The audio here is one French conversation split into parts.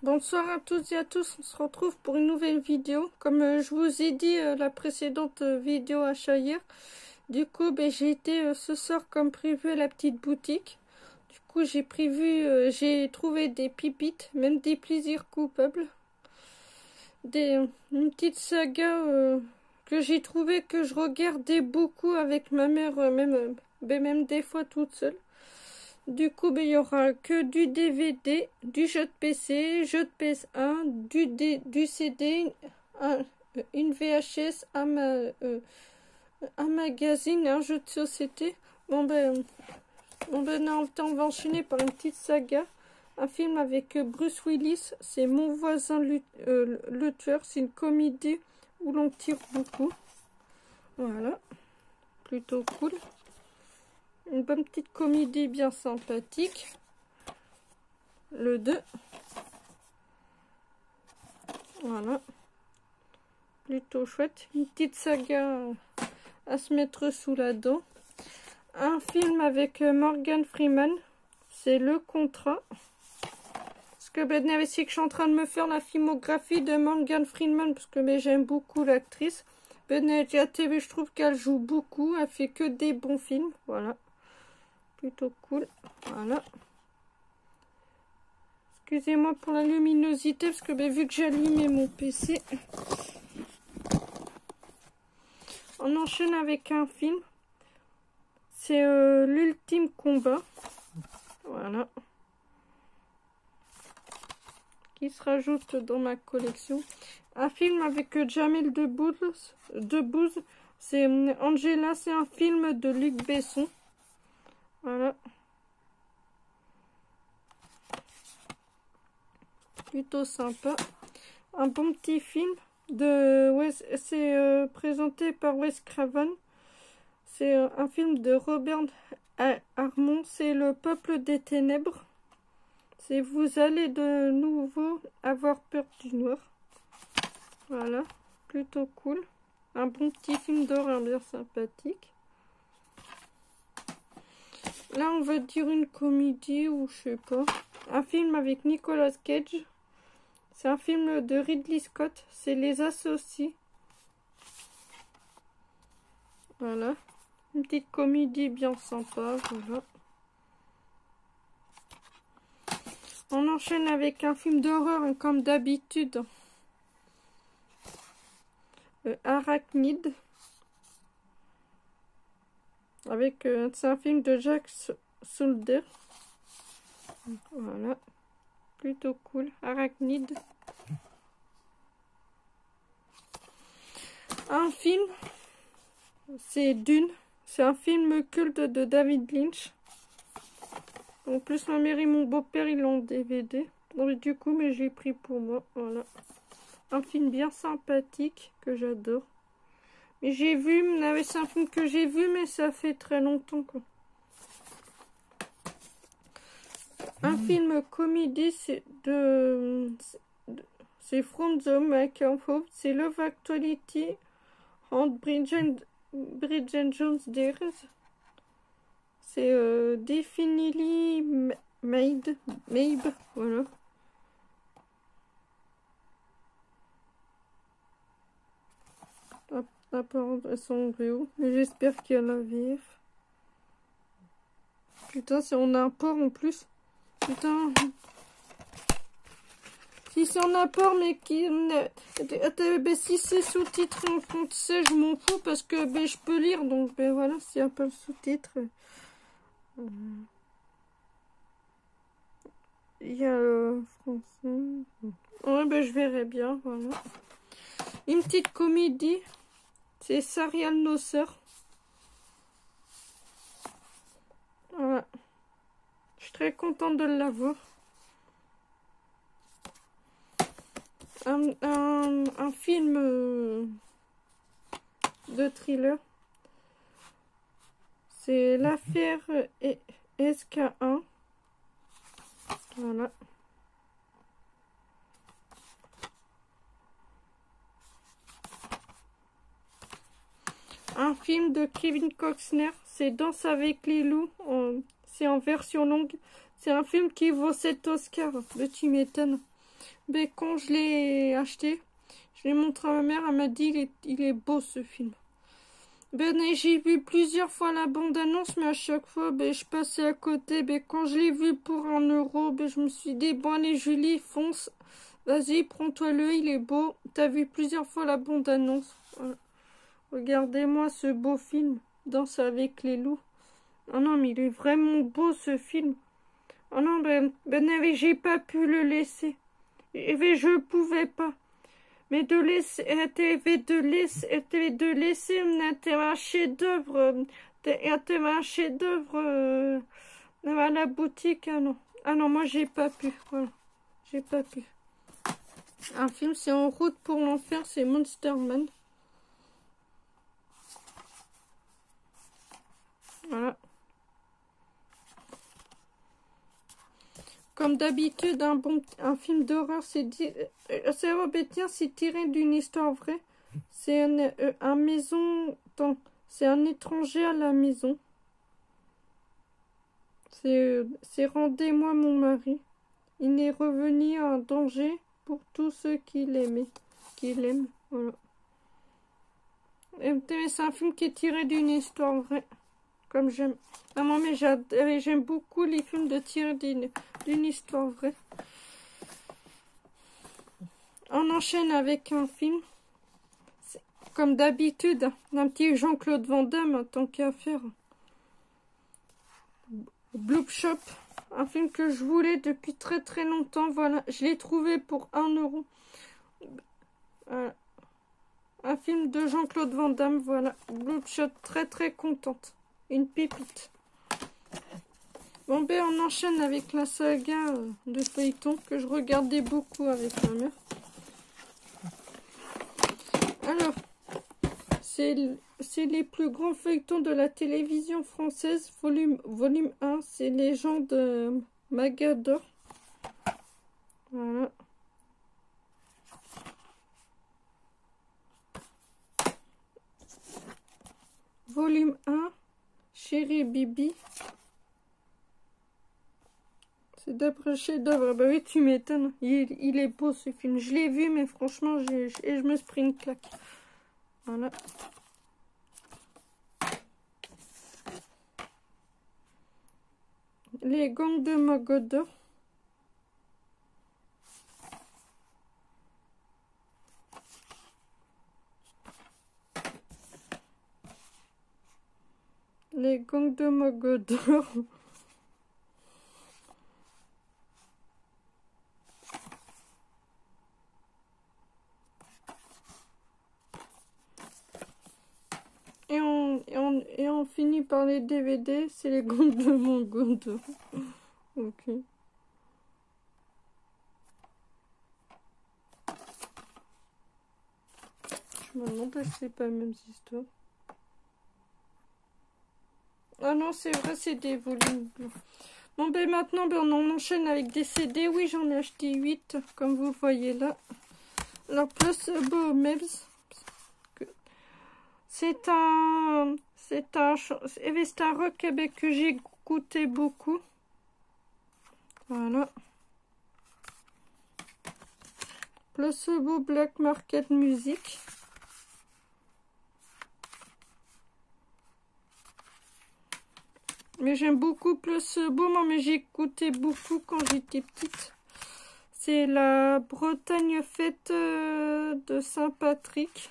Bonsoir à toutes et à tous, on se retrouve pour une nouvelle vidéo. Comme je vous ai dit la précédente vidéo achat hier, du coup j'ai été ce soir comme prévu à la petite boutique. Du coup j'ai trouvé des pépites, même des plaisirs coupables. Une petite saga que j'ai trouvé que je regardais beaucoup avec ma mère, même des fois toute seule. Du coup, il y aura que du DVD, du jeu de PC, jeu de PS1, du CD, une VHS, un magazine, un jeu de société. On a le temps, on va enchaîner par une petite saga. Un film avec Bruce Willis, c'est Mon voisin le tueur. C'est une comédie où l'on tire beaucoup. Voilà, plutôt cool. Une bonne petite comédie bien sympathique. Le 2. Voilà. Plutôt chouette. Une petite saga à se mettre sous la dent. Un film avec Morgan Freeman. C'est Le Contrat. Parce que c'est que je suis en train de me faire la filmographie de Morgan Freeman. Parce que j'aime beaucoup l'actrice. TV, je trouve qu'elle joue beaucoup. Elle fait que des bons films. Voilà. Plutôt cool. Voilà. Excusez-moi pour la luminosité parce que vu que j'ai allumé mon PC. On enchaîne avec un film. C'est l'ultime combat. Voilà. Qui se rajoute dans ma collection. Un film avec Jamel Debbouze. C'est Angela. C'est un film de Luc Besson. Voilà. Plutôt sympa. Un bon petit film de c'est présenté par Wes Craven. C'est un film de Robert Armond. C'est Le Peuple des Ténèbres. C'est Vous allez de nouveau avoir peur du noir. Voilà. Plutôt cool. Un bon petit film d'horreur bien sympathique. Là, on va dire une comédie ou je sais pas. Un film avec Nicolas Cage. C'est un film de Ridley Scott. C'est Les Associés. Voilà. Une petite comédie bien sympa. Voilà. On enchaîne avec un film d'horreur comme d'habitude. Arachnide. Avec c'est un film de Jack Solder. Voilà. Plutôt cool. Arachnide. Un film. C'est Dune. C'est un film culte de David Lynch. En plus, ma mère et mon beau-père, ils l'ont en DVD. Donc, du coup, je l'ai pris pour moi. Voilà. Un film bien sympathique que j'adore. Mais j'ai vu, c'est un film que j'ai vu, mais ça fait très longtemps, quoi. Un film comédie, c'est From the Microphone, c'est Love Actuality and Bridget Jones Dares. C'est Definitely Made, voilà. Apparemment, elles sont en VO, mais j'espère qu'il y a la VF. Putain, c'est en import en plus. Putain. Si c'est en import, mais si c'est sous-titré en français, je m'en fous parce que je peux lire. Donc voilà, s'il n'y a pas le sous-titre. Il y a le français. Ouais, je verrai bien. Voilà. Une petite comédie. C'est Serial Nocer. Voilà. Je suis très contente de l'avoir. Un film de thriller. C'est l'affaire SK1. Voilà. Un film de Kevin Costner. C'est Danse avec les loups. C'est en version longue. C'est un film qui vaut 7 Oscars. Tu m'étonnes. Mais quand je l'ai acheté, je l'ai montré à ma mère, elle m'a dit il est beau ce film. Ben, j'ai vu plusieurs fois la bande-annonce, mais à chaque fois, ben, je passais à côté. Ben, quand je l'ai vu pour 1 euro, ben, je me suis dit, bon, allez, Julie, fonce. Vas-y, prends-toi-le, il est beau. T'as vu plusieurs fois la bande-annonce. Voilà. Regardez-moi ce beau film, Danse avec les loups. Oh non, mais il est vraiment beau ce film. Oh non, j'ai pas pu le laisser. Je pouvais pas. Mais de laisser un chef-d'œuvre, un chef-d'œuvre à la boutique. Ah non, moi j'ai pas pu. Voilà, j'ai pas pu. Un film, c'est En route pour l'enfer, c'est Monster Man. Voilà. Comme d'habitude, un film d'horreur, c'est tiré d'une histoire vraie. C'est c'est un étranger à la maison. C'est Rendez-moi mon mari. Il est revenu un danger pour tous ceux qu'il aime. Voilà. C'est un film qui est tiré d'une histoire vraie. Comme j'aime. Maman, mais j'aime beaucoup les films tirés d'une histoire vraie. On enchaîne avec un film. Comme d'habitude, d'un petit Jean-Claude Van Damme, tant qu'à faire. Bloop Shop, un film que je voulais depuis très très longtemps. Voilà, je l'ai trouvé pour 1 euro. Un film de Jean-Claude Van Damme, voilà. Bloop Shop, très très contente. Une pépite. Bon, ben on enchaîne avec la saga de feuilleton que je regardais beaucoup avec ma mère. Alors, c'est les plus grands feuilletons de la télévision française, volume 1, c'est les gens de Magador. Voilà. Volume 1, Chérie Bibi. C'est d'après chef-d'œuvre. Bah oui, tu m'étonnes. Il est beau ce film. Je l'ai vu, mais franchement, je me suis pris une claque. Voilà. Les gangs de Magador. Les gangs de Magador. Et on finit par les DVD, c'est les gangs de Magador. Ok. Je me demande si c'est pas les mêmes histoires. Ah non, c'est vrai, c'est des volumes blancs. Bon, ben maintenant, on enchaîne avec des CD. Oui, j'en ai acheté 8, comme vous le voyez là. Alors, plus Mebs. C'est un rock québec que j'ai écouté beaucoup. Voilà. Placebo Black Market Music. Mais j'aime beaucoup Placebo, moi, mais j'ai écouté beaucoup quand j'étais petite. C'est la Bretagne fête de Saint-Patrick.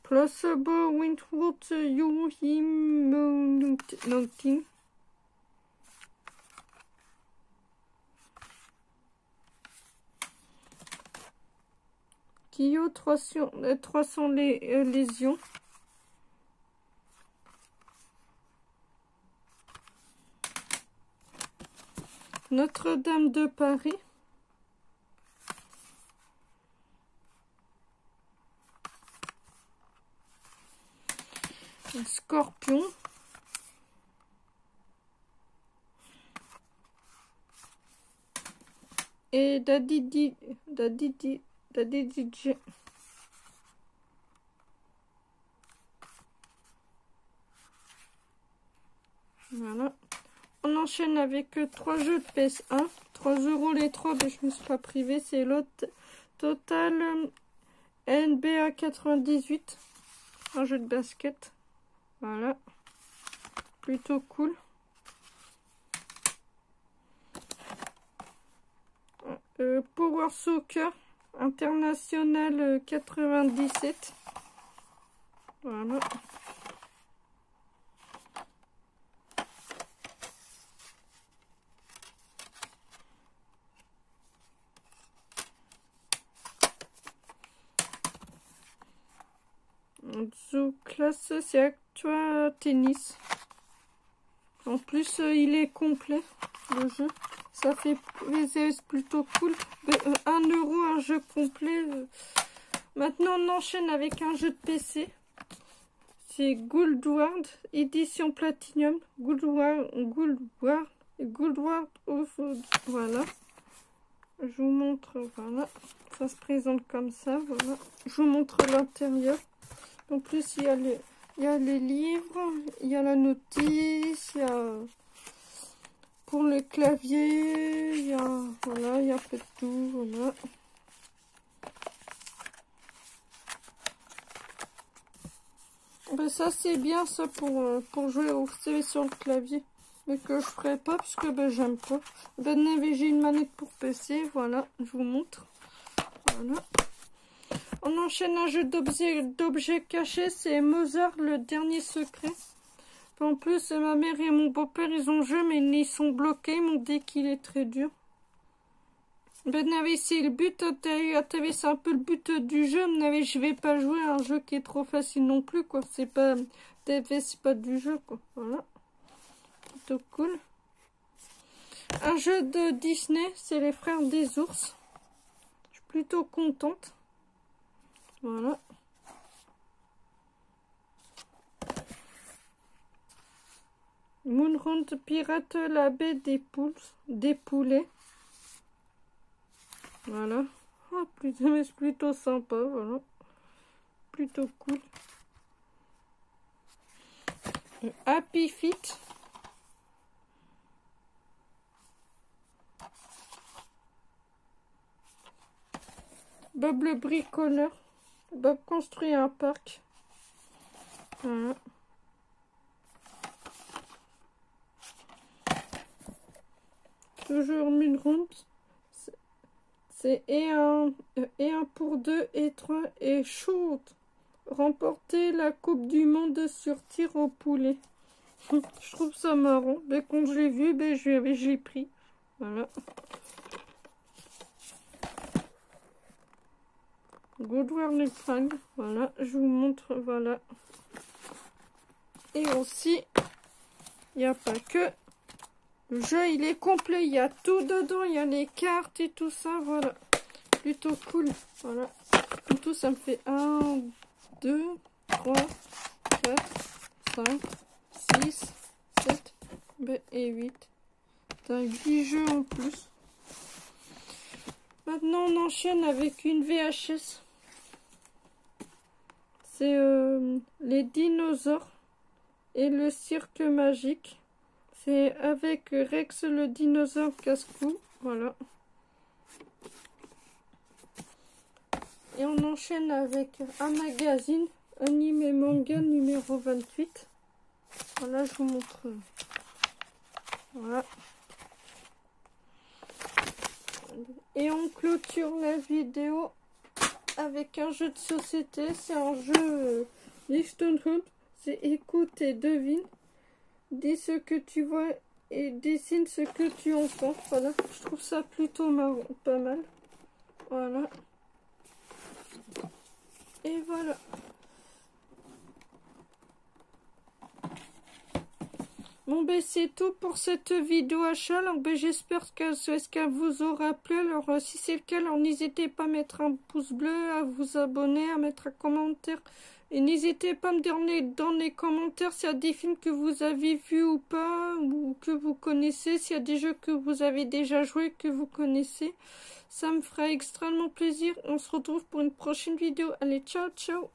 Placebo Windward You Him Nothing. Kyo 300 lésions. Notre-Dame de Paris. Scorpion. Et Daddy DJ. Voilà. On enchaîne avec 3 jeux de PS1. 3 € les 3, mais je ne me suis pas privée. C'est l'autre Total NBA 98. Un jeu de basket. Voilà. Plutôt cool. Power Soccer International 97. Voilà. Zoo Class, c'est Actua Tennis. En plus, il est complet, le jeu. Ça fait plutôt cool. 1 €, un jeu complet. Maintenant, on enchaîne avec un jeu de PC. C'est Guildward, édition Platinum. Guildward of... Voilà. Je vous montre, voilà. Ça se présente comme ça, voilà. Je vous montre l'intérieur. En plus, il y a les livres, il y a la notice, il y a pour le clavier, il y a, voilà, il y a un peu de tout, voilà. Ben ça c'est bien ça pour jouer au CV sur le clavier, mais que je ferai pas puisque ben j'aime pas. Ben j'ai une manette pour PC, voilà, je vous montre, voilà. On enchaîne un jeu d'objets cachés, c'est Mozart, le dernier secret. En plus, ma mère et mon beau-père, ils ont joué, mais ils sont bloqués, ils m'ont dit qu'il est très dur. Ben, c'est le but, c'est un peu le but du jeu, mais je vais pas jouer à un jeu qui est trop facile non plus, quoi. C'est pas du jeu, quoi. Voilà. Plutôt cool. Un jeu de Disney, c'est les Frères des Ours. Je suis plutôt contente. Voilà. Moonrun pirate la baie des poulets. Voilà. Oh, plutôt sympa, voilà. Plutôt cool. Happy Feet. Bob le bricoleur. Bob construit un parc. Voilà. Toujours Moonrun. C'est et un pour 2 et 3 et shoot. Remporter la Coupe du Monde sur tir au poulet. Je trouve ça marrant. Mais quand je l'ai vu, ben, je l'ai pris. Voilà. Goodward Fang. Voilà, je vous montre. Voilà. Et aussi, il n'y a pas que... Le jeu, il est complet. Il y a tout dedans. Il y a les cartes et tout ça. Voilà. Plutôt cool. Voilà. En tout, ça me fait 1, 2, 3, 4, 5, 6, 7 et 8. T'as 8 jeux en plus. Maintenant, on enchaîne avec une VHS. C'est les dinosaures et le cirque magique. C'est avec Rex le dinosaure casse-cou. Voilà. Et on enchaîne avec un magazine, Anime Manga numéro 28. Voilà, je vous montre. Voilà. Et on clôture la vidéo avec un jeu de société. C'est un jeu Liston Hunt. C'est écoute et devine. Dis ce que tu vois et dessine ce que tu entends. Voilà, je trouve ça plutôt marrant, pas mal. Voilà. Et voilà. Bon ben c'est tout pour cette vidéo achat. Alors ben j'espère qu'elle vous aura plu. Alors si c'est le cas, alors n'hésitez pas à mettre un pouce bleu, à vous abonner, à mettre un commentaire. Et n'hésitez pas à me dire dans les commentaires s'il y a des films que vous avez vus ou pas, ou que vous connaissez, s'il y a des jeux que vous avez déjà joués, que vous connaissez. Ça me fera extrêmement plaisir. On se retrouve pour une prochaine vidéo. Allez, ciao, ciao!